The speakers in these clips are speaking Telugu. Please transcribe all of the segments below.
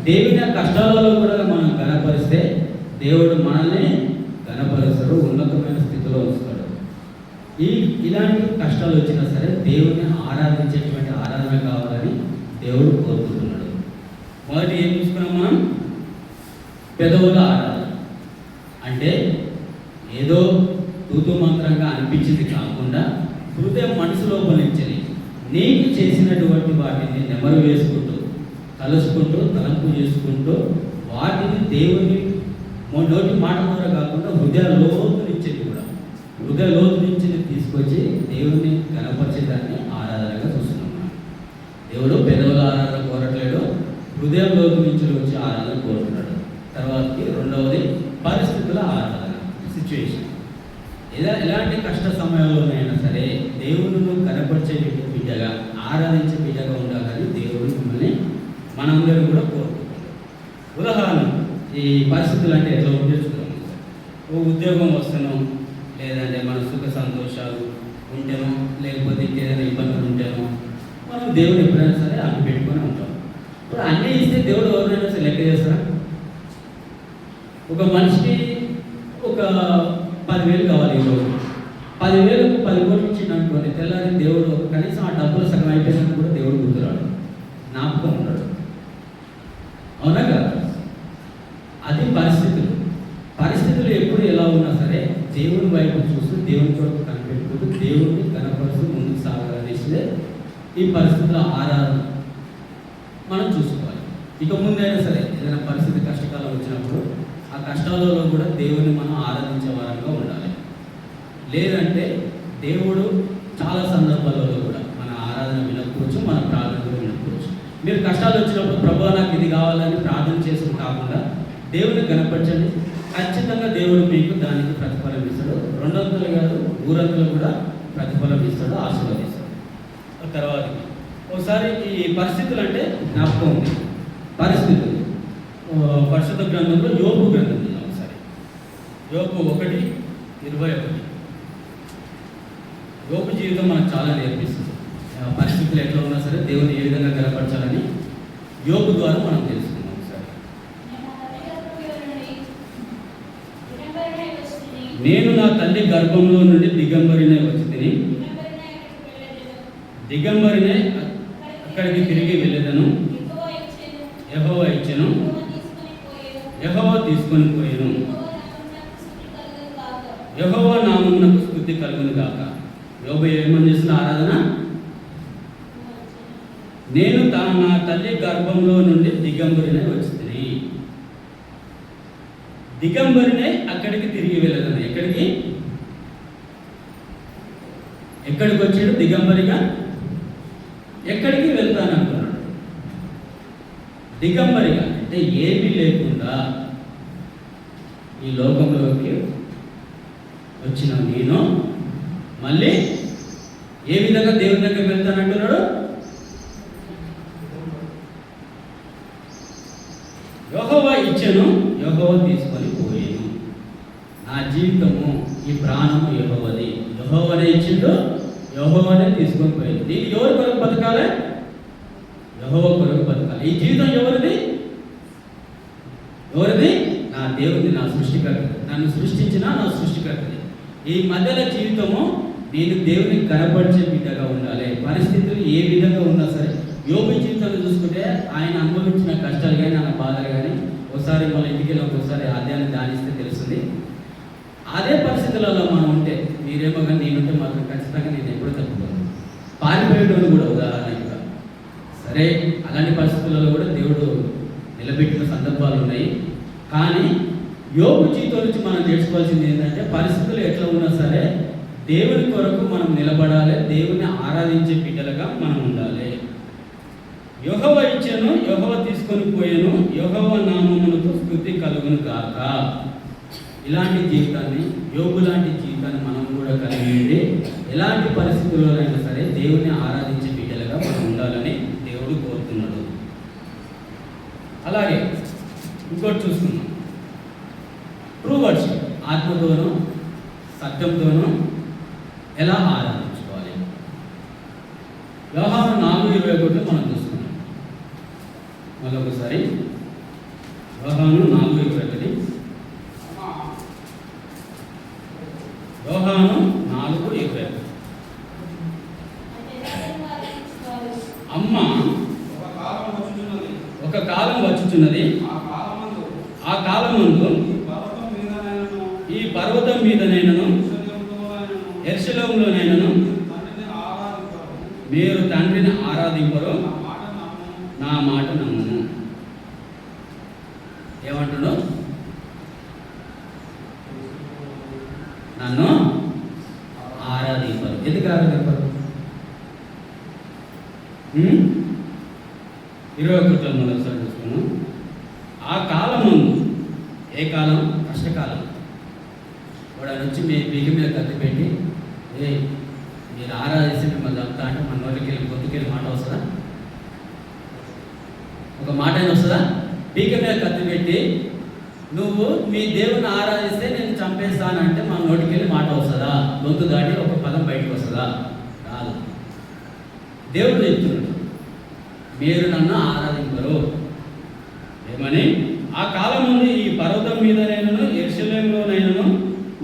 దేవుని కష్టాలలో కూడా మనం ఘనపరిస్తే దేవుడు మనల్ని ఘనపరుస్తాడు, ఉన్నతమైన స్థితిలో ఉంచుతాడు. ఇలాంటి కష్టాలు వచ్చినా సరే దేవుని ఆరాధించేటువంటి ఆరాధన కావాలని దేవుడు కోరుకుంటున్నాడు. మొదటి ఏం చూసుకున్నాం మనం? పెదవుల ఆరాధన. అంటే ఏదో తూతు మంత్రంగా అనిపించింది కాకుండా హృదయం మనసులో పలించని నీకు చేసినటువంటి వాటిని నెమరు వేసుకుంటూ తలుసుకుంటూ తలంపు చేసుకుంటూ వాటిని దేవుని నోటి మాట ద్వారా కాకుండా హృదయ లోతు నుంచి కూడా హృదయ లోతు నుంచి తీసుకొచ్చి దేవుని గణపరిచేదాన్ని ఆరాధనగా చూస్తున్నాం మనం. దేవుడు పెదవుల ఆరాధన కోరట్లేడు, హృదయం లోతు నుంచి వచ్చి ఆరాధన కోరుతున్నాడు. తర్వాతకి రెండవది పరిస్థితుల ఆరాధన, సిచ్యువేషన్. ఎలాంటి కష్ట సమయంలోనైనా సరే దేవుడును కనపరిచే బిడ్డగా ఆరాధించే బిడ్డగా ఉండాలని దేవుడు మిమ్మల్ని మనందరూ కూడా కోరుకుంటున్నాడు. ఉదాహరణ ఈ పరిస్థితులు అంటే ఎట్లా ఉపయోగిస్తున్నాం? ఉద్యోగం వస్తాను, లేదంటే మన సుఖ సంతోషాలు ఉంటేనో, లేకపోతే ఇంకేదైనా ఇబ్బందులు ఉంటేనో మనం దేవుడు ఎప్పుడైనా సరే అన్ని పెట్టుకొని ఉంటాం. ఇప్పుడు అన్నీ ఇస్తే దేవుడు ఎవరైనా సరే లెక్క చేస్తారా? ఒక మనిషికి ఒక 10,000 కావాలి, ఈరోజు 10,000కు 10 కోట్లు ఇచ్చింది అనుకోండి, తెల్లారి దేవుడు కనీసం ఆ డబ్బులు సగం అయిపోయినా కూడా దేవుడు గుర్తురాడు, జ్ఞాపకం ఉన్నాడు. అవునా కదా? అది పరిస్థితులు. పరిస్థితులు ఎప్పుడు ఎలా ఉన్నా సరే దేవుని వైపు చూస్తూ దేవుని కొరకు కనిపెట్టుకుంటూ దేవుడిని కనపరుస్తూ ముందుకు సాగాలనేసి ఈ పరిస్థితుల ఆరాధన మనం చూసుకోవాలి. ఇక ముందైనా సరే ఏదైనా పరిస్థితి కష్టకాలం వచ్చినప్పుడు ఆ కష్టాలలో కూడా దేవుని మనం ఆరాధించే వారంగా ఉండాలి. లేదంటే దేవుడు చాలా సందర్భాలలో కూడా మన ఆరాధన వినకపోవచ్చు, మన ప్రార్థన కూడా వినకపోవచ్చు. మీరు కష్టాలు వచ్చినప్పుడు ప్రభువా నాకు ఇది కావాలని ప్రార్థన చేసుకుని కాకుండా దేవుని కనపరచండి, ఖచ్చితంగా దేవుడు మీకు దానికి ప్రతిఫలం ఇస్తాడు. 200 కాదు 300 కూడా ప్రతిఫలం ఇస్తాడు, ఆశీర్వదిస్తాడు. తర్వాత ఒకసారి ఈ పరిస్థితులు అంటే జ్ఞాపకం ఉంది. పరిస్థితులు పరిశుద్ధ గ్రంథంలో యోబు గ్రంథం ఒకసారి యోబు 1:21. యోబు జీవితం మనకు చాలా నేర్పిస్తుంది. పరిస్థితులు ఎట్లా ఉన్నా సరే దేవుని ఏ విధంగా గనపరచాలని యోబు ద్వారా మనం తెలుసుకుందాం. ఒకసారి నేను నా తల్లి గర్భంలో నుండి దిగంబరినే వచ్చితిని, దిగంబరినే అక్కడికి తిరిగి వెళ్ళేదను, యెహోవా ఇచ్చెను, యెహోవా తీసుకొని పోయెను, యెహోవా నామమునకు స్తుతి కలుగును గాక. యోబు ఏమని చేసిన ఆరాధన? నేను నా తల్లి గర్భంలో నుండి దిగంబరినే వచ్చింది, దిగంబరినే అక్కడికి తిరిగి వెళ్ళేదను. ఎక్కడికి వచ్చాడు? దిగంబరిగా ఎక్కడికి వెళ్తానంటున్నాడు. దిగంబరిగా అంటే ఏమీ లేకుండా ఈ లోకంలోకి వచ్చిన నేను మళ్ళీ ఏ విధంగా దేవుని దగ్గరికి వెళ్తానంటున్నాడు? యెహోవా ఇచ్చెను, యెహోవా తీసుకొని పోయేను. నా జీవితము ఈ ప్రాణము యెహోవాది, యెహోవానే ఇచ్చిండు, యెహోవానే తీసుకొని పోయేది. దీన్ని ఎవరి కొరకు బతకాలి? యెహోవా కొరకు బతకాలి. ఈ జీవితం ఎవరిది? నా దేవుడిది, నా సృష్టికర్తది, నన్ను సృష్టించిన నా సృష్టికర్తది. ఈ మధ్యలో జీవితము నేను దేవునికి కనపరిచే బిడ్డగా ఉండాలి. పరిస్థితులు ఏ విధంగా ఉన్నా సరే యోబు జీవితాన్ని చూసుకుంటే ఆయన అనుభవించిన కష్టాలు కానీ ఆయన బాధలు కానీ ఒకసారి మన ఇంటికి వెళ్ళి ఒకసారి ఆద్యాన్ని ధ్యానిస్తే తెలుస్తుంది. అదే పరిస్థితులలో మనం ఉంటే మీరేమో కానీ నేనుంటే మాత్రం ఖచ్చితంగా నేను ఎప్పుడూ తప్పుతాను. పారిపోయేటోళ్ళు కూడా ఉదాహరణ కూడా సరే అలాంటి పరిస్థితులలో కూడా దేవుడు నిలబెట్టిన సందర్భాలు ఉన్నాయి. కానీ యోబు జీవితం నుంచి మనం నేర్చుకోవాల్సింది ఏంటంటే పరిస్థితులు ఎట్లా ఉన్నా సరే దేవుని కొరకు మనం నిలబడాలి, దేవుని ఆరాధించే బిడ్డలుగా మనం ఉండాలి. యెహోవా ఇచ్చెను, యెహోవా తీసుకొని పోయేను, యెహోవా నామమునకు స్తుతి కలుగును గాక. ఇలాంటి జీవితాన్ని, యోబు లాంటి జీవితాన్ని మనం కూడా కలిగి ఉండి ఎలాంటి పరిస్థితుల్లోనైనా సరే దేవుని ఆరాధించే బిడ్డలుగా మనం ఉండాలని దేవుడు కోరుతున్నాడు. అలాగే ఇంకోటి చూస్తున్నాం, ట్రూ వర్షిప్, ఆత్మతోనూ సత్యంతోనూ ఎలా ఆరాధించుకోవాలి. వ్యవహారం 4:21 మనం చూస్తున్నాం. మళ్ళొకసారి యోహాను 4:21. యోహాను 4:21. అమ్మ ఒక కాలం వచ్చుచున్నది, ఆ కాలమందు ఈ పర్వతం మీదనైనను యెరూషలేములోనైనను మీరు తండ్రిని ఆరాధింపరు, నా మాట నమ్మును. ఏమంటున్నావు? నన్ను ఆరాధింపరు. ఎందుకు ఆరాధింపరు? 21 మొదటిసారి చూసుకున్నాం. ఆ కాలం ముందు, ఏ కాలం? కష్టకాలం. వాడు వచ్చి మీ పీకి మీద కత్తి పెట్టి, మీరు ఆరాధిస్తే మిమ్మల్ని చంపుతా అంటే మన నోటికి వెళ్ళి గొంతుకెళ్ళి మాట వస్తుందా? ఒక మాట అయినా వస్తుందా? పీక మీద కత్తి పెట్టి నువ్వు మీ దేవుని ఆరాధిస్తే నేను చంపేస్తానంటే మన నోటికి వెళ్ళి మాట వస్తుందా? గొంతు దాటి ఒక పదం బయటకు వస్తుందా? రాదు. దేవుడు చెప్తున్నాడు, మీరు నన్ను ఆరాధింపరు. ఏమని? ఆ కాలం ముందు ఈ పర్వతం మీదనైనను యెరూషలేములోనైనను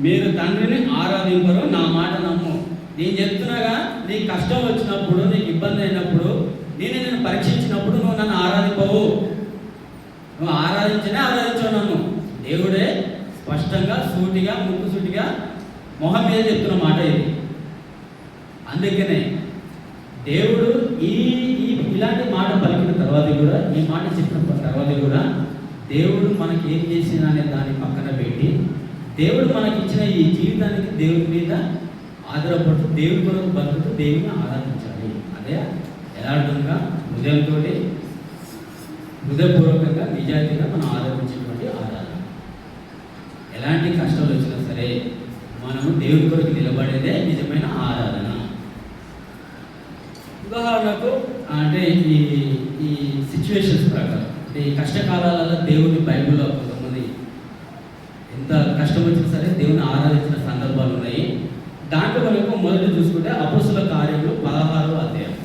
మీరు తండ్రిని ఆరాధింపరు, నా మాట నమ్ము. నేను చెప్తున్నాగా, నీకు కష్టం వచ్చినప్పుడు, నీకు ఇబ్బంది అయినప్పుడు, నేను పరీక్షించినప్పుడు నువ్వు నన్ను ఆరాధింపవు. నువ్వు ఆరాధించవు నన్ను. దేవుడే స్పష్టంగా సూటిగా ముక్కుసూటిగా మొహం మీద చెప్తున్న మాట ఇది. అందుకనే దేవుడు ఇలాంటి మాట పలికిన తర్వాత కూడా, ఈ మాట చెప్పిన తర్వాత కూడా దేవుడు మనకి ఏం చేసిన అనే దాన్ని పక్కన పెట్టి, దేవుడు మనకి ఇచ్చిన ఈ జీవితానికి దేవుడి మీద ఆధారపడుతూ దేవుడి కొరకు బతుకుతూ దేవుని ఆరాధించాలి. అదే యథార్థంగా హృదయపూర్వకంగా నిజాయితీగా మనం ఆరాధించేటువంటి ఆరాధన. ఎలాంటి కష్టాలు వచ్చినా సరే మనము దేవుడి కొరకు నిలబడేదే నిజమైన ఆరాధన. ఉదాహరణకు అంటే ఈ సిచ్యువేషన్స్ ప్రకారం, అంటే ఈ కష్టకాలాలలో దేవుని బైబిల్లో కొంతమంది ఎంత కష్టం వచ్చినా సరే దేవుని ఆరాధించిన సందర్భాలు ఉన్నాయి. దాంట్లో మనకు మొదటి చూసుకుంటే అపోస్తుల కార్యములు 16వ అధ్యాయం.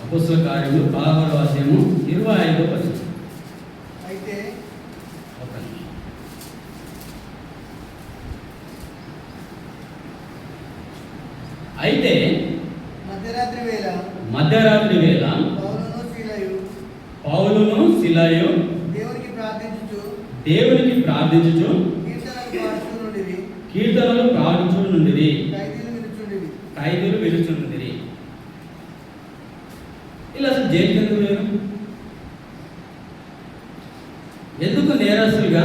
అపోస్తుల కార్యములు 16వ అధ్యాయము 25వ వచనం. అయితే మధ్యరాత్రి వేళ పౌలును సిలయు దేవునికి ప్రార్థించుచు కీర్తనలు పాడుచుండిరి, ఖైదీలు విలుచుండిరి. ఇలా అసలు జైలుకి ఎందుకు లేరు? ఎందుకు నేరస్తులుగా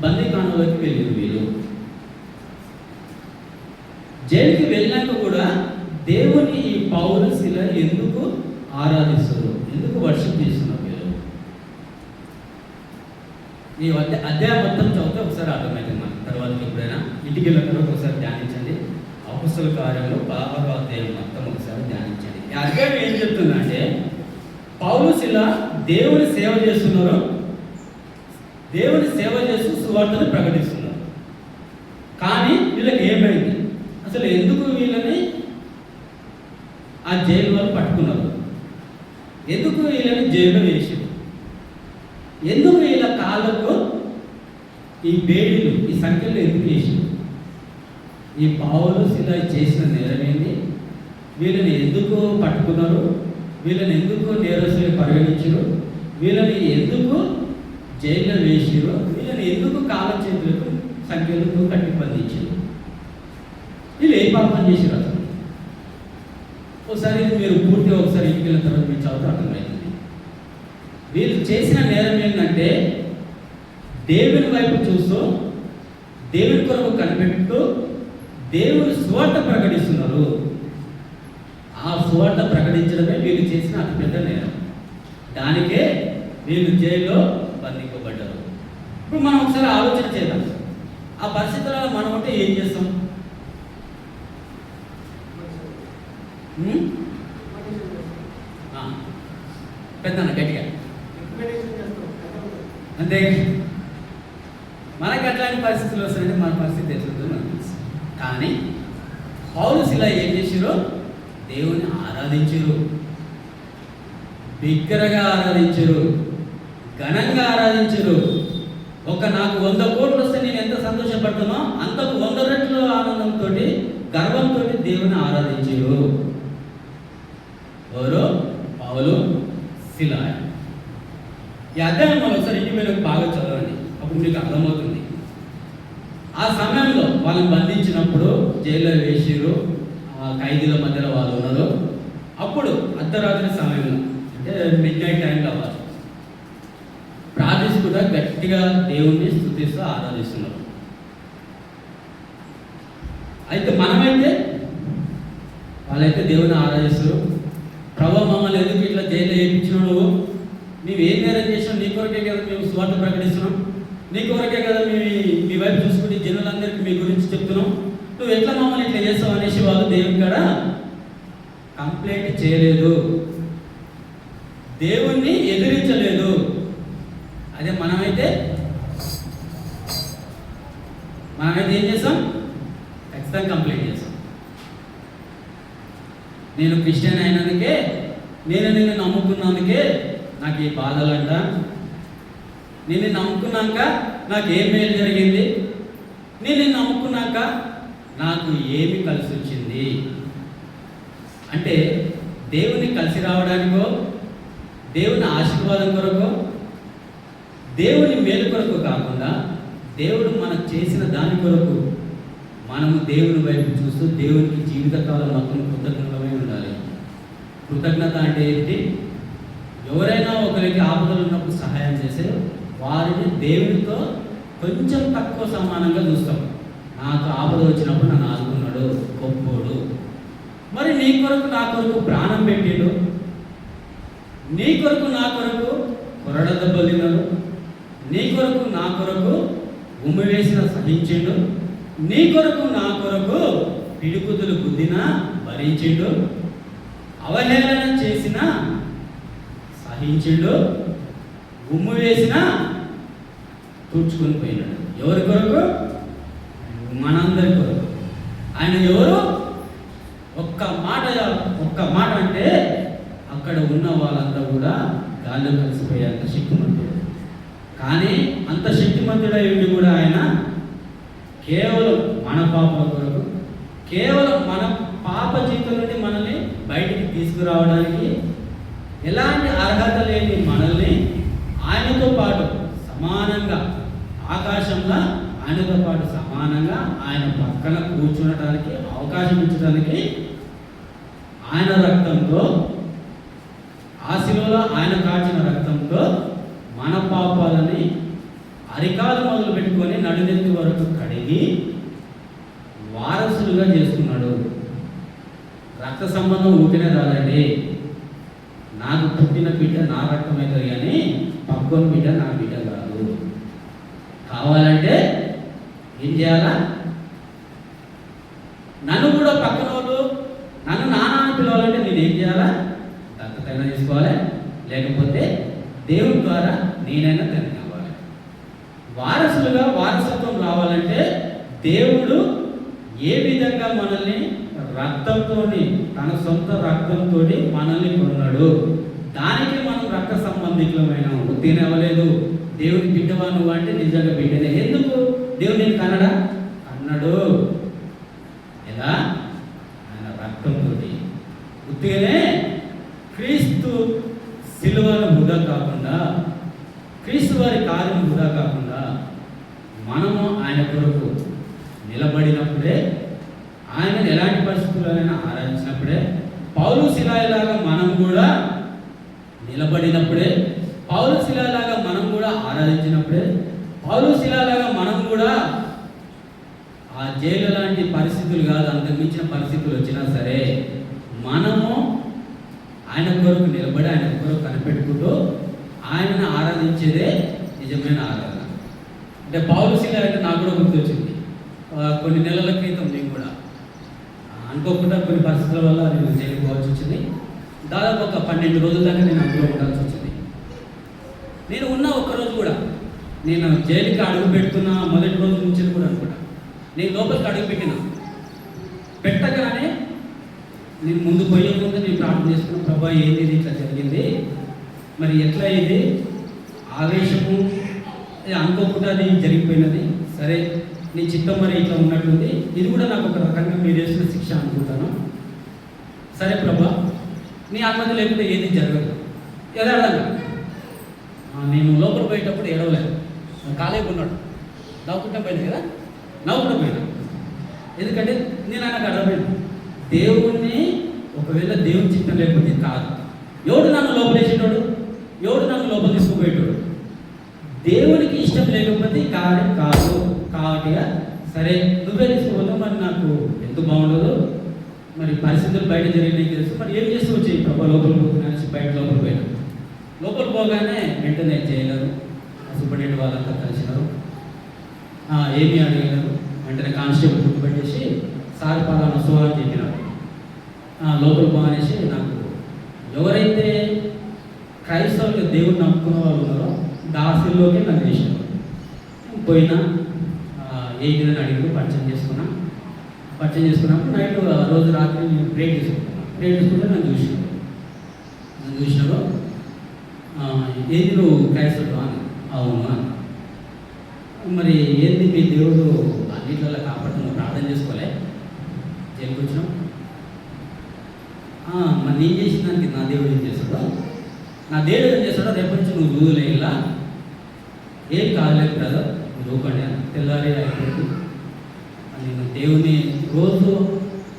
బందీఖానాలోకి వెళ్ళారు వీళ్ళు? జైలుకి వెళ్ళినాక కూడా దేవుని ఈ పౌలు శిల ఎందుకు ఆరాధిస్తారు? ఎందుకు వర్షిప్ చేస్తున్నారు వీళ్ళు? ఈ అధ్యాయం మొత్తం చదివితే ఒకసారి అర్థమవుతుంది మనకి. తర్వాత ఎప్పుడైనా ఇంటికి వెళ్ళిన తర్వాత ఒకసారి ధ్యానించండి. అపోస్తల కార్యంలో 16వ అధ్యాయం మొత్తం ఒకసారి ధ్యానించండి. ఈ అధ్యాయం ఏం చెప్తుందంటే, పౌలు శిల దేవుని సేవ చేస్తున్నారు, దేవుని సేవ చేస్తూ సువార్తను ప్రకటిస్తున్నారు. కానీ వీళ్ళకి ఏమైంది? అసలు ఎందుకు వీళ్ళని ఆ జైలు వాళ్ళు పట్టుకున్నారు? ఎందుకు వీళ్ళని జైల్లో వేసారు? ఎందుకు వీళ్ళ కాళ్ళకు ఈ బేడీలు, ఈ సంఖ్యలు ఎందుకు వేసారు? ఈ పౌలు శిల చేసిన నేరమేంది? వీళ్ళని ఎందుకు పట్టుకున్నారు? వీళ్ళని ఎందుకు నేరస్తులు పరిగణించారు? వీళ్ళని ఎందుకు జైల్లో వేసారు? వీళ్ళని ఎందుకు కాళ్ళ చేతులకు సంఖ్యలకు కట్టి బంధించారు? వీళ్ళు ఏ పాపం చేశారు అసలు? ఒకసారి మీరు పూర్తిగా ఒకసారి ఇంటికి వెళ్ళిన తర్వాత మీరు చదువుతూ అర్థమవుతుంది. వీళ్ళు చేసిన నేరం ఏంటంటే, దేవుని వైపు చూస్తూ దేవుని కొరకు కనిపెడుతూ దేవుని సువార్త ప్రకటిస్తున్నారు. ఆ సువార్త ప్రకటించడమే వీళ్ళు చేసిన అతిపెద్ద నేరం. దానికే వీళ్ళు జైల్లో బంధింపబడ్డారు. ఇప్పుడు మనం ఒకసారి ఆలోచన చేద్దాం. ఆ పరిస్థితులలో మనం ఉంటే ఏం చేస్తాం? పెద్దన్న గట్టిగా అంతే. మనకి అట్లాంటి పరిస్థితులు వస్తాయంటే మన పరిస్థితి ఎట్లుందో మనకు తెలుసు. కానీ పౌలు శిల ఏం చేసిరో? దేవుని ఆరాధించారు. బిగ్గరగా ఆరాధించరు, ఘనంగా ఆరాధించరు. నాకు 100 కోట్లు వస్తే నేను ఎంత సంతోషపడుతున్నా అంతకు 100 రెట్లు ఆనందంతో, గర్వంతో దేవుని ఆరాధించరు. ఎవరు? పౌలు, సిలాయ. ఈ అధ్యాయం మనం ఒకసారి ఇంటి మీద బాగా చదవండి, అప్పుడు మీకు అర్థమవుతుంది. ఆ సమయంలో వాళ్ళని బంధించినప్పుడు జైల్లో వేసిరు, ఖైదీల మధ్యలో వాళ్ళు ఉన్నారు. అప్పుడు అర్ధరాత్రి సమయంలో, అంటే మిడ్ నైట్ టైంలో వాళ్ళు ప్రార్థించుకుంటా గట్టిగా దేవుణ్ణి స్తుతిస్తూ ఆరాధిస్తున్నారు. అయితే మనమైతే వాళ్ళైతే దేవుని ఆరాధిస్తారు. ప్రభు మమ్మల్ని ఎందుకు ఇట్లా జైల్లో వేయించినావు, మేము ఏం నేరం చేసినాం, నీ కొరకే కదా మేము స్వార్థ ప్రకటిస్తున్నాం, నీ కొరకే కదా మీ వైపు చూసుకుంటే జనులందరికీ మీ గురించి చెప్తున్నాం, నువ్వు ఎట్లా మమ్మల్ని ఇట్లా చేస్తావు అనేసి వాళ్ళు దేవుని కాడ కంప్లైంట్ చేయలేదు, దేవుణ్ణి ఎదిరించలేదు. అదే మనమైతే ఏం చేస్తాం? ఖచ్చితంగా కంప్లైంట్ చేస్తాం. నేను క్రిస్టియన్ అయినందుకే, నేను నిన్ను నమ్ముకున్నందుకే నాకు ఈ బాధలంట, నేను నమ్ముకున్నాక నాకు ఏం మేలు జరిగింది, నేను నమ్ముకున్నాక నాకు ఏమి కలిసి వచ్చింది అంటే, దేవుని కలిసి రావడానికో, దేవుని ఆశీర్వాదం కొరకు, దేవుని మేలు కొరకు కాకుండా దేవుడు మనకు చేసిన దాని కొరకు మనము దేవుని వైపు చూస్తూ దేవునికి జీవితకాలం మొత్తం కృతజ్ఞతమై ఉండాలి. కృతజ్ఞత అంటే ఏంటి? ఎవరైనా ఒకరికి ఆపదలు ఉన్నప్పుడు సహాయం చేసే వారిని దేవునితో కొంచెం తక్కువ సమానంగా చూస్తాం. నాకు ఆపద వచ్చినప్పుడు నన్ను ఆదుకున్నాడు, గొప్పోడు. మరి నీ కొరకు నా కొరకు ప్రాణం పెట్టాడు, నీ కొరకు నా కొరకు కొరడ దెబ్బలినాడు, నీ కొరకు నా కొరకు ఉమ్మి వేసిన సహించిండు, నీ కొరకు నా కొరకు పిడుగుతులు గుద్దినా భరించిండు, అవహేళన చేసిన సహించిండు, ఉమ్ము వేసిన తుడుచుకొని పోయినాడు. ఎవరి కొరకు? మనందరి కొరకు. ఆయన ఎవరు? ఒక్క మాట అంటే అక్కడ ఉన్న వాళ్ళంతా కూడా గాల్లో కలిసిపోయేంత శక్తిమంతుడు. కానీ అంత శక్తిమంతుడై ఉండి కూడా ఆయన కేవలం మన పాపల కొరకు, కేవలం మన పాప జీవితం నుండి మనల్ని బయటికి తీసుకురావడానికి, ఎలాంటి అర్హత లేని మనల్ని ఆయనతో పాటు సమానంగా ఆకాశంలో ఆయనతో పాటు సమానంగా ఆయన పక్కన కూర్చునడానికి అవకాశం ఇచ్చడానికి ఆయన రక్తంతో, ఆ శిలువలో ఆయన కాచిన రక్తంతో మన పాపాలని అరికాలు మొదలు పెట్టుకొని నడునెత్తి వరకు కడిగి వారసులుగా చేసుకున్నాడు. రక్త సంబంధం ఊపినే రాదండి. నాకు పుట్టిన బిడ్డ నా రక్తం అవుతుంది కానీ పక్కన బిడ్డ నా బిడ్డ కాదు. కావాలంటే ఏం చేయాలా? నన్ను కూడా పక్కన వాళ్ళు నన్ను నాన్న పిలవాలంటే నేను ఏం చేయాలా? దత్తతైనా తీసుకోవాలి, లేకపోతే దేవుని ద్వారా నేనైనా తండ్రి అవ్వాలి. వారసులుగా వారసత్వం రావాలంటే దేవుడు ఏ విధంగా మనల్ని రక్తంతో, తన సొంత రక్తంతో మనల్ని కొన్నాడు. దానికి మనం రక్త సంబంధికులమైన తినవలేదు. దేవుని బిడ్డవా నువ్వు అంటే నిజంగా బిడ్డనే. ఎందుకు? దేవుడు నేను అన్నాడు. ఎలా? ఆయన రక్తంతో. ఉత్తిగానే క్రీస్తు శిలువను వృధా కాకుండా, క్రీస్తు వారి కార్యం వృధా కాకుండా మనము ఆయన కొరకు నిలబడినప్పుడే, ఆయనను ఎలాంటి పరిస్థితుల్లోనైనా ఆరాధించినప్పుడే, పౌలు శిలాలాగా మనం కూడా నిలబడినప్పుడే, పౌలు శిలాలాగా మనం కూడా ఆరాధించినప్పుడే, పౌలు శిలాలాగా మనం కూడా ఆ జైలు లాంటి పరిస్థితులు కాదు, అంతకుమించిన పరిస్థితులు వచ్చినా సరే మనము ఆయన కొరకు నిలబడి ఆయన కొరకు కనిపెట్టుకుంటూ ఆయనను ఆరాధించేదే నిజమైన ఆరాధన. అంటే పౌలు శిలా అంటే నాకు కూడా గుర్తొచ్చింది. కొన్ని నెలల క్రితం నేను కూడా అనుకోకుండా కొన్ని పరిస్థితుల వల్ల నేను జైలుకి పోవాల్సి వచ్చింది. దాదాపు ఒక 12 రోజుల దాకా నేను అందులో ఉండాల్సి వచ్చింది. నేను ఉన్న ఒక్కరోజు కూడా, నేను జైలుకి అడుగు పెడుతున్న మొదటి రోజు నుంచి కూడా అనుకుంటా, నేను లోపలికి అడుగు పెట్టగానే నేను ముందు పోయే ముందు నేను ప్రార్థన చేసుకున్న, ప్రభా ఏంది ఇట్లా జరిగింది, మరి ఎట్లా ఇది ఆవేశము అనుకోకుండా అది జరిగిపోయినది. సరే నీ చిత్తం మరి ఇట్లా ఉన్నట్టుంది. ఇది కూడా నాకు ఒక రకంగా మీరు చేసిన శిక్ష అనుకుంటాను. సరే ప్రభా, నీ అనుమతి లేకుండా ఏది జరగదు. యథార్థంగా నేను లోపల పోయేటప్పుడు ఏడవలేదు, కాలేపు ఉన్నాడు, నవ్వుకుంటా పోయింది కదా, నవ్వుకుంటా పోయినా. ఎందుకంటే నేను ఆయనకు అర్థమైంది, దేవుణ్ణి ఒకవేళ దేవుని చిత్తం లేకపోతే కాదు. ఎవడు నన్ను లోపలేసేటోడు, ఎవడు నన్ను లోపల తీసుకుపోయేటోడు? దేవునికి ఇష్టం లేకపోతే కార్యం కాదు. కాబట్టి సరే నువ్వే తీసుకుపోతావు, మరి నాకు ఎందుకు బాగుండదు, మరి పరిస్థితులు బయట జరిగినాయి తెలుసు, మరి ఏం చేస్తూ వచ్చాయి ప్రభా, లోపల పోతున్నాను, బయట లోపల పోయినా. లోపల పోగానే వెంటనే చేయలేరు, సూపరింటెండెంట్ వాళ్ళంతా కలిసినారు, ఏమీ అడిగినారు. వెంటనే కానిస్టేబుల్ గుర్తుపెట్టేసి సార్ పలానా సో అని చెప్పినారు. లోపల పోనేసి నాకు ఎవరైతే క్రైస్తవులు దేవుడిని నమ్ముకున్న వాళ్ళు ఉన్నారో దాసుల్లోకి నన్ను చేసినారు. పోయినా 8 నెలలు అడిగి పరిచయం చేసుకున్నప్పుడు నైట్ రోజు రాత్రి నేను ప్రేర్ చేసుకుంటే నన్ను చూసినారు. ఏది నువ్వు క్రైస్తవుడు అని? అవును అని. మరి ఏంది మీ దేవుడు అన్నిట్లలో కాపాడుతున్నా ప్రార్థన చేసుకోలే, జైలుకి వచ్చినాం. మరి నేను చేసిన దానికి నా దేవుడు ఏం చేస్తాడో, నా దేవుడు ఏం చేస్తాడో రేపు నుంచి నువ్వు చూడలే, ఇలా ఏం కాదులేదు బ్రదర్, చూపండి అని. తెల్లారి అయిపోయింది. నేను దేవుని రోజు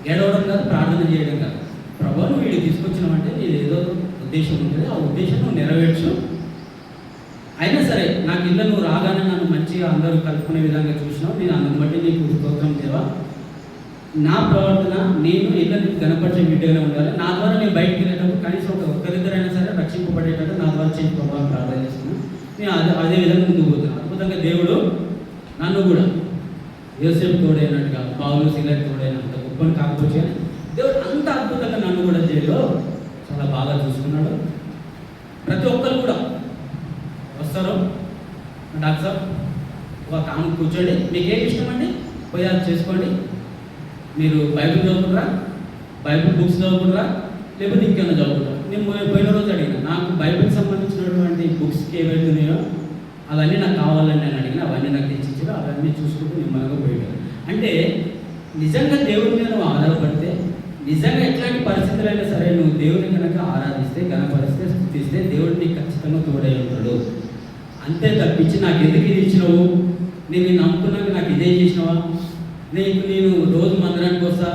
ఏడవడం కాదు, ప్రార్థన చేయడం కాదు. ప్రభు నువ్వు వీడికి తీసుకొచ్చినావంటే నీది ఏదో ఉద్దేశం ఉంటుంది, ఆ ఉద్దేశం నువ్వు నెరవేర్చు. అయినా సరే నాకు ఇళ్ళ నువ్వు రాగానే నన్ను మంచిగా అందరూ కలుపుకునే విధంగా చూసినావు, నేను అందుకు బట్టి నీకు స్తోత్రం దేవా. నా ప్రవర్తన నేను ఇళ్ళ నీకు గణపరిచే బిడ్డగానే ఉండాలి. నా ద్వారా నేను బయటకు వెళ్ళేటప్పుడు కనీసం ఒక్కరిద్దరైనా సరే రక్షింపబడేటట్టు నా ద్వారా చేసి ప్రభావం ప్రార్థన చేస్తున్నాను. నేను అదే విధంగా ముందుకు పోతున్నాను. అద్భుతంగా దేవుడు నన్ను కూడా యోసేపు తోడైనట్టుగా, పౌలు శీలకు తోడైనంత గొప్పని కాకపోతే దేవుడు అంత అద్భుతంగా నన్ను కూడా జైల్లో చాలా బాగా చూసుకున్నాడు. ప్రతి ఒక్కరు కూడా వస్తారు, డాక్టర్ సార్ ఒక కాము కూర్చోండి, మీకు ఏమి ఇష్టం అండి పోయి అది చేసుకోండి. మీరు బైబిల్ చదువుకుంటారా, బైబిల్ బుక్స్ చదువుకుంటారా, లేకపోతే ఇంకేమైనా చదువుకుంటారా? నేను పోయిన రోజు అడిగిన, నాకు బైబిల్కి సంబంధించినటువంటి బుక్స్కి ఏవైతున్నాయో అవన్నీ నాకు కావాలని నేను అడిగిన, అవన్నీ నాకు తెచ్చిచ్చారు. అవన్నీ చూసుకుంటూ నిమ్మలంగా పోయాడు. అంటే నిజంగా దేవుడి మీద నువ్వు ఆధారపడితే, నిజంగా ఎట్లాంటి పరిస్థితులైనా సరే నువ్వు దేవుడిని కనుక ఆరాధిస్తే, గణపరిస్తే, స్థుతిస్తే దేవుడు నీకు ఖచ్చితంగా తోడై ఉంటాడు. అంతే తప్పించి నాకు ఎందుకు ఇది ఇచ్చినావు, నేను నమ్ముకున్నాక నాకు ఇదే చేసినావా, నేను రోజు మందిరానికి వస్తా,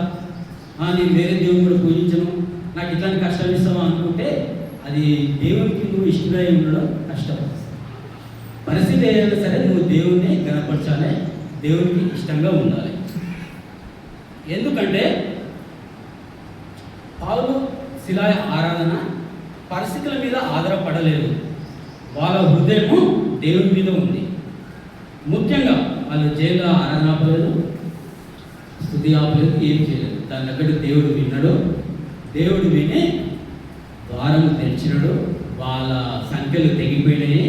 నేను వేరే దేవుని కూడా పూజించను, నాకు ఇట్లాంటి కష్టాలు ఇస్తావా అనుకుంటే అది దేవునికి నువ్వు ఇష్టమై ఉండడం కష్టం. పరిస్థితి ఏదైనా సరే నువ్వు దేవుణ్ణి గణపరచాలి, దేవునికి ఇష్టంగా ఉండాలి. ఎందుకంటే పౌలు శిలా ఆరాధన పరిస్థితుల మీద ఆధారపడలేదు, వాళ్ళ హృదయము దేవుని మీద ఉంది. ముఖ్యంగా వాళ్ళు జైల్లో ఆరాధన ఆపలేదు, స్తుతి ఆపలేదు, ఏం చేయలేదు. దాని తగ్గట్టు దేవుడు విన్నాడు. దేవుడు విని ద్వారం తెరిచినాడు, వాళ్ళ సంఖ్యలు తెగిపోయినాయి.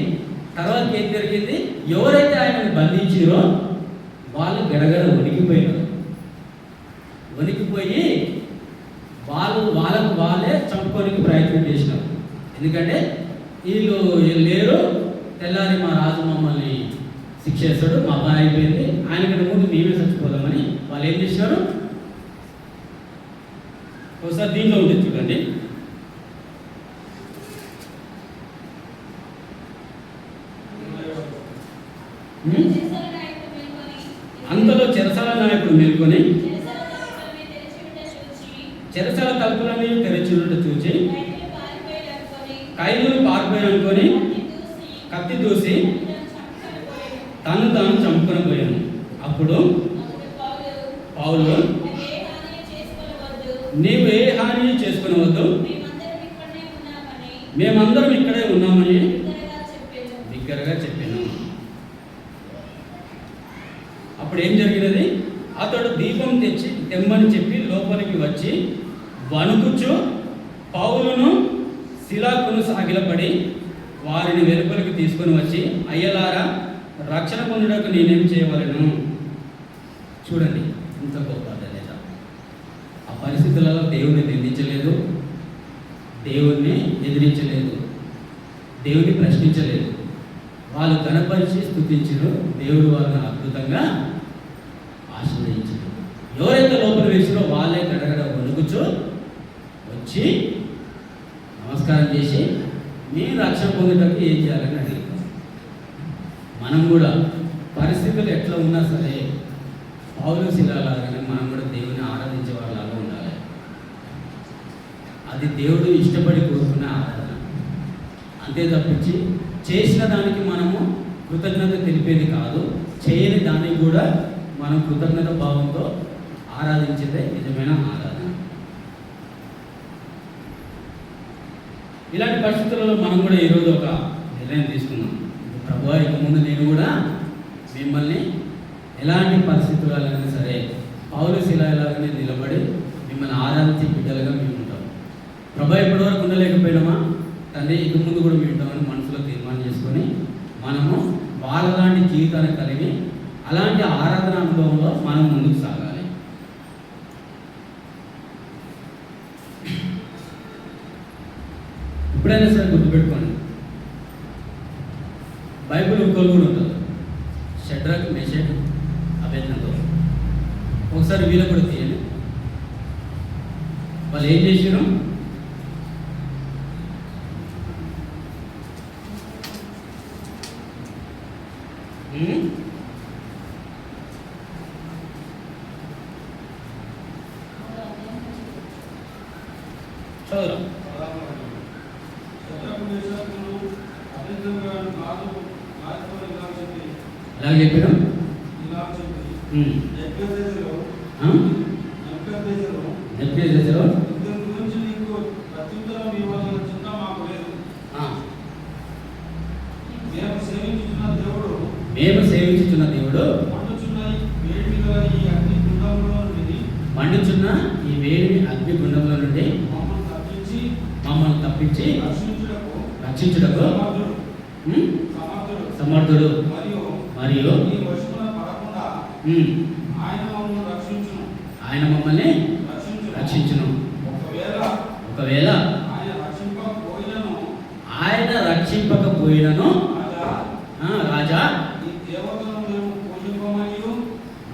తర్వాత ఏం జరిగింది, ఎవరైతే ఆయనను బంధించారో వాళ్ళు గడగడ వణికిపోయినారు. వణికిపోయి వాళ్ళకు వాళ్ళే చంపుకోనికి ప్రయత్నం చేసినారు. ఎందుకంటే వీళ్ళు లేరు, తెల్లారి మా రాజు మమ్మల్ని శిక్ష చేస్తాడు, మా పని అయిపోయింది, ఆయనకంటే ముందు మేమే చచ్చిపోదామని వాళ్ళు ఏం చేసినారు. ఒకసారి దీంట్లో ఉంటుంది చూడండి, అంతలో చెరసాల నాయకుడు మేల్కొని చెరసాల తలుపులని తెరిచినట్టు చూచి ఖైదీలు పారిపోయారనుకొని కత్తి దూసి తను తాను చంపుకొని పోయాను. అప్పుడు పౌలు నీవు ఏ హాని చేసుకునవద్దు, మేమందరం ఇక్కడే ఉన్నామని బిగ్గరగా చెప్పాను. అప్పుడు ఏం జరిగినది, అతడు దీపం తెమ్మని చెప్పి లోపలికి వచ్చి వణుకుచు పౌలును శిలాకును సాగిలపడి వారిని వెలుపలికి తీసుకొని వచ్చి, అయ్యలారా రక్షణ పొందుటకు నేనేం చేయవలను? చూడండి ఇంత గొప్ప ధన్యత. ఆ పరిస్థితులలో దేవుణ్ణి నిందించలేదు, దేవుణ్ణి ఎదిరించలేదు. దేవుని ప్రశ్నించలేదు. వాళ్ళు కనపరిచి స్తుతించారు. దేవుడు వాళ్ళని అద్భుతంగా ఆశీర్వదించారు. ఎవరైతే లోపల వేసారో వాళ్ళే గడగడ వణుకుచు వచ్చి నమస్కారం చేసి నేను రక్షణ పొందేటప్పుడు ఏం చేయాలని అడిగారు. మనం కూడా పరిస్థితులు ఎట్లా ఉన్నా సరే పౌలు శిలాలాగానే మనం కూడా దేవుని ఆరాధించే వాళ్ళలాగా ఉండాలి. అది దేవుడు ఇష్టపడి కోరుకునే ఆరాధన. అంతే తప్పించి చేసిన దానికి మనము కృతజ్ఞత తెలిపేది కాదు, చేయని దానికి కూడా మనం కృతజ్ఞత భావంతో ఆరాధించేదే నిజమైన ఆరాధన. ఇలాంటి పరిస్థితులలో మనం కూడా ఈరోజు ఒక నిర్ణయం తీసుకున్నాం. ప్రభువా, ఇక ముందు నేను కూడా మిమ్మల్ని ఎలాంటి పరిస్థితులైనా సరే పౌలు శిలాలాగానే నిలబడి మిమ్మల్ని ఆరాధించే బిడ్డలుగా మేము ఉంటాం. ప్రభువా, ఇప్పటివరకు ఉండలేకపోయినామా తండ్రి, ఇక ముందు కూడా మేము ఉంటామని మనసులో తీర్మానం చేసుకొని మనము వాళ్ళలాంటి జీవితాన్ని కలిగి అలాంటి ఆరాధన అనుభవంలో మనం ముందుకు సాగాలి. ఎప్పుడైనా సరే గుర్తుపెట్టుకోండి, బైబిల్ ఇంకోలు కూడా ఉంటుంది. షడ్రక్, మెషక్, అబేద్నెగో. ఒకసారి వీళ్ళకు కూడా తీయండి. వాళ్ళు ఏం చేసారు? చదువురా. అలాగే చెప్పారు. మేము సేవించుతున్న దేవుడు మండుచున్న ఈ వేడిని అగ్ని గుండంలో నుండి మమ్మల్ని తప్పించి రక్షించుటకు సమర్థుడు మరియు ఆయన మమ్మల్ని రక్షించును. ఒకవేళ ఆయన రక్షింపకపోయినను రాజా,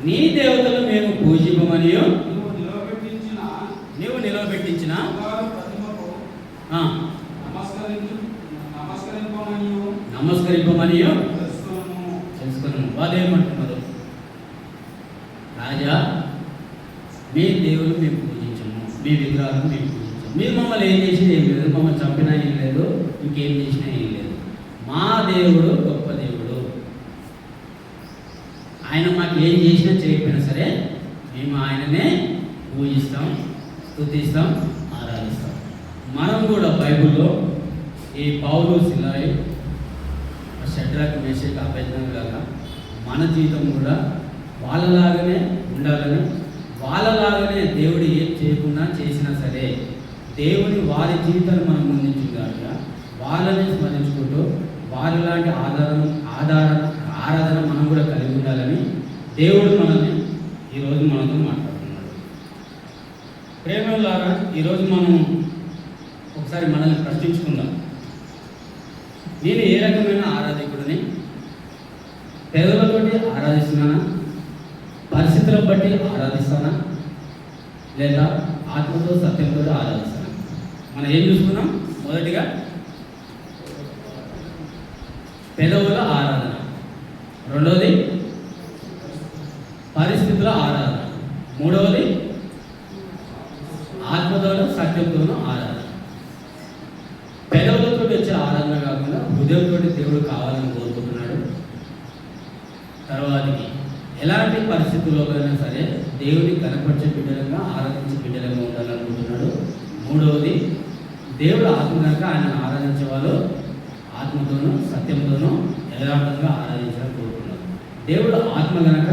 నీ దేవతలు మేము పూజింపమనియు నీవు నిలవబెట్టించిన నమస్కరింపమనియు తెలుసుకున్నాను. వాళ్ళు ఏమంటున్నారు? రాజా, మీ దేవులు మేము పూజించము, మీ విగ్రహాలను మేము పూజించాము. మీరు మమ్మల్ని ఏం చేసినా ఏం లేదు, మమ్మల్ని చంపినా ఏం లేదు, ఇంకేం చేసినా ఏం లేదు. మా దేవుడు గొప్ప దేవుడు. ఆయన మాకు ఏం చేసినా చేయకపోయినా సరే మేము ఆయననే పూజిస్తాం, స్తుతిస్తాం, ఆరాధిస్తాం. మనం కూడా బైబిల్లో ఈ పౌలు శిలాయి, షడ్రక్, మెషక్, అబేద్నెగో లాగా మన జీవితం కూడా వాళ్ళలాగానే ఉండాలని, వాళ్ళలాగానే దేవుడు ఏం చేయకుండా చేసినా సరే దేవుని వారి జీవితాన్ని మనం ముందుంచుగాక వాళ్ళని స్మరించుకుంటూ వాళ్ళలాంటి ఆరాధన మనం కూడా కలిగి ఉండాలని దేవుడు మనల్ని ఈరోజు మనతో మాట్లాడుతున్నాడు. ప్రేమలారా, ఈరోజు మనం ఒకసారి మనల్ని ప్రశ్నించుకుందాం. నేను ఏ రకమైన ఆరాధకుడిని? పెదవులతోటి ఆరాధిస్తున్నానా? పరిస్థితులను బట్టి ఆరాధిస్తానా? లేదా ఆత్మతో సత్యంతో ఆరాధిస్తానా? మనం ఏం చూసుకున్నాం? మొదటిగా పెదవుల ఆరాధన, రెండవది పరిస్థితుల ఆరాధన, మూడవది ఆత్మతోనూ సత్యంతోనూ ఆరాధన. పెదవులతో వచ్చే ఆరాధన కాకుండా హృదయంతో దేవుడు కావాలని కోరుకుంటున్నాడు. తర్వాతకి ఎలాంటి పరిస్థితుల్లోనైనా సరే దేవుని కనపరిచే బిడ్డలంగా, ఆరాధించే బిడ్డలంగా ఉండాలనుకుంటున్నాడు. మూడవది దేవుడు ఆత్మ కనుక ఆయనను ఆరాధించే వాళ్ళు ఆత్మతోనూ సత్యంతోనూ యథార్థంగా ఆరాధించాలని కోరుకున్నాడు. దేవుడు ఆత్మ కనుక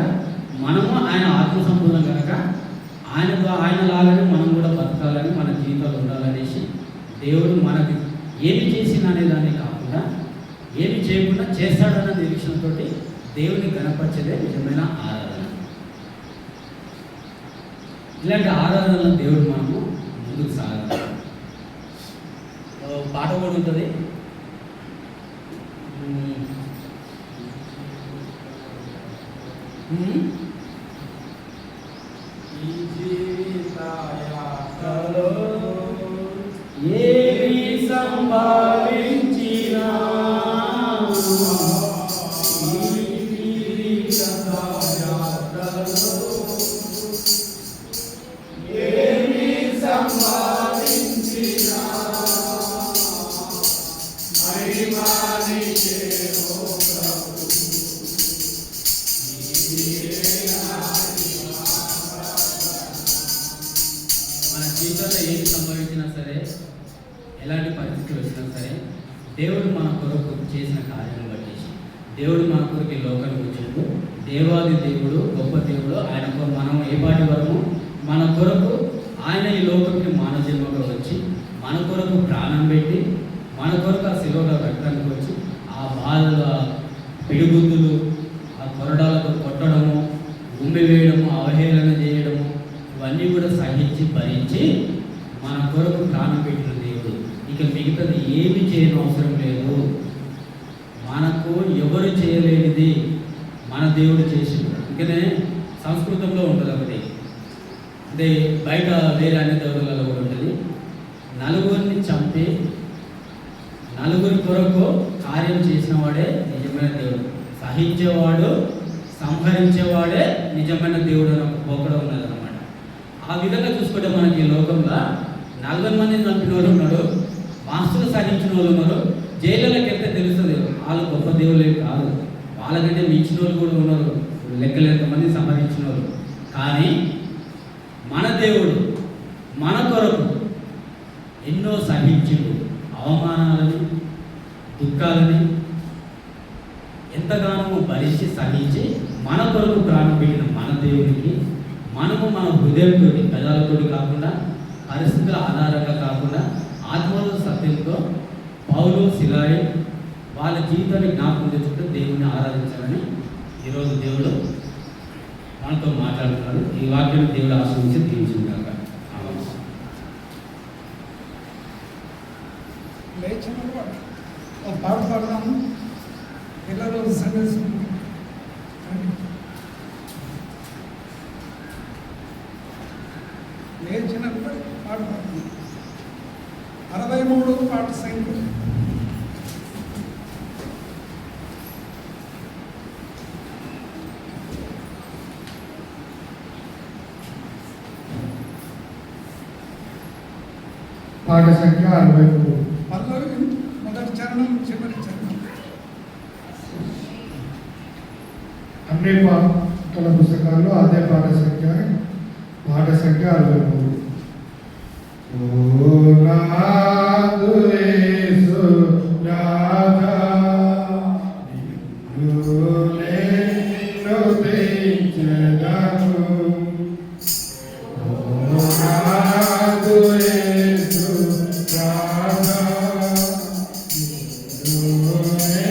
మనము ఆయన ఆత్మ సంపూర్ణం కనుక ఆయనలాగానే మనం కూడా బతకాలని, మన జీవితాలు ఉండాలనేసి దేవుడు మనకి ఏమి చేసిన అనేదాన్ని కాకుండా ఏమి చేయకుండా చేస్తాడన్న నిరీక్షణతో దేవుని కనపరిచేదే నిజమైన ఆరాధన. ఇలాంటి ఆరాధనలో దేవుడు మనము ముందుకు సాగాలి. పాట కూడా ఉంటుంది. ఈ జీవిత యాత్రలో ఏమి సంభవించినా మన జీవితంలో ఏది సంభవించినా సరే, ఎలాంటి పరిస్థితులు వచ్చినా సరే, దేవుడు మన కొరకు చేసిన కార్యాలను బట్టి, దేవుడు మన కొరకు ఈ లోకానికి వచ్చినప్పుడు దేవాది దేవుడు, గొప్ప దేవుడు, ఆయన మనం ఏ పాటి వరకు మన కొరకు ఆయన ఈ లోకంకి మానవ జన్మగా వచ్చి మన కొరకు ప్రాణం పెట్టి మన కొరకు ఆ శిలువలో రక్తానికి వచ్చి ఆ బాధలు, ఆ పిడిగుద్దులు, ఆ కొరడాలతో కొట్టడము, ఉమ్మి వేయడము, అవహేళన చేయడము, ఇవన్నీ కూడా సహించి భరించి మన కొరకు ప్రాణం పెట్టిన దేవుడు. ఇక మిగతాది ఏమి చేయని అవసరం లేదు. మనకు ఎవరు చేయలేనిది మన దేవుడు చేసిండు. అందుకనే సంస్కృతంలో ఉంటుంది ఒకటి, అంటే బయట వేరే అన్ని దేవుళ్ళలో కూడా ఉంటుంది, నలుగురిని చంపి నలుగురి కొరకు కార్యం చేసిన వాడే నిజమైన దేవుడు, సహించేవాడు సంహరించేవాడే నిజమైన దేవుడు అని ఒక పోకడ ఉన్నది అనమాట. ఆ విధంగా చూసుకుంటే మనకి ఈ లోకంలో 40 మందిని చంపిన వాళ్ళు ఉన్నారు, మాస్తులు సహించిన వాళ్ళు ఉన్నారు. జైళ్ళకి వెళ్తే తెలుస్తుంది వాళ్ళు గొప్ప దేవుళ్ళే కాదు, వాళ్ళకంటే మించిన వాళ్ళు కూడా ఉన్నారు, లెక్కలేంతమంది సంహరించిన వాళ్ళు. కానీ మన దేవుడు మన కొరకు ఎన్నో సహించిండు. అవమానాలని, దుఃఖాలని ఎంతగానో భరించి సహించి మన కొరకు ప్రాణం పెట్టిన మన దేవునికి మనము మన హృదయంతో, పెదాలతో కాకుండా, పరిస్థితుల ఆధారంగా కాకుండా, ఆత్మలో సత్యంతో పౌలు, సిలాయి వాళ్ళ జీవితాన్ని జ్ఞాపకం తెచ్చుకుంటూ దేవుణ్ణి ఆరాధించాలని ఈరోజు దేవుడు మనతో మాట్లాడుతున్నాడు. ఈ వాక్యం దేవుడు ఆశ్రయించి దీవించుగాక. లేచినప్పుడు ఒక పాట పాడదాము. పిల్లలు సందేశం లేచినప్పుడు పాట పాడదాం. 63 పాట సంఖ్య. పాట సంఖ్య 63. పల్లవి మొదటి చరణం, చివరి చరణం. అన్ని పాటల పుస్తకాల్లో అదే పాట సంఖ్య 63. ఓ నాదు యేసు రాధా నిన్నునే స్తుతించెదను. ఓ నాదు యేసు రాధా నిన్నునే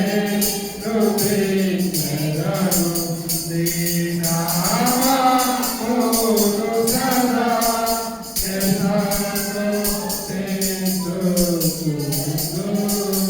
స్తుతించెదను. నీ నామమును సదా ఎన్నడూ స్తుతింతును.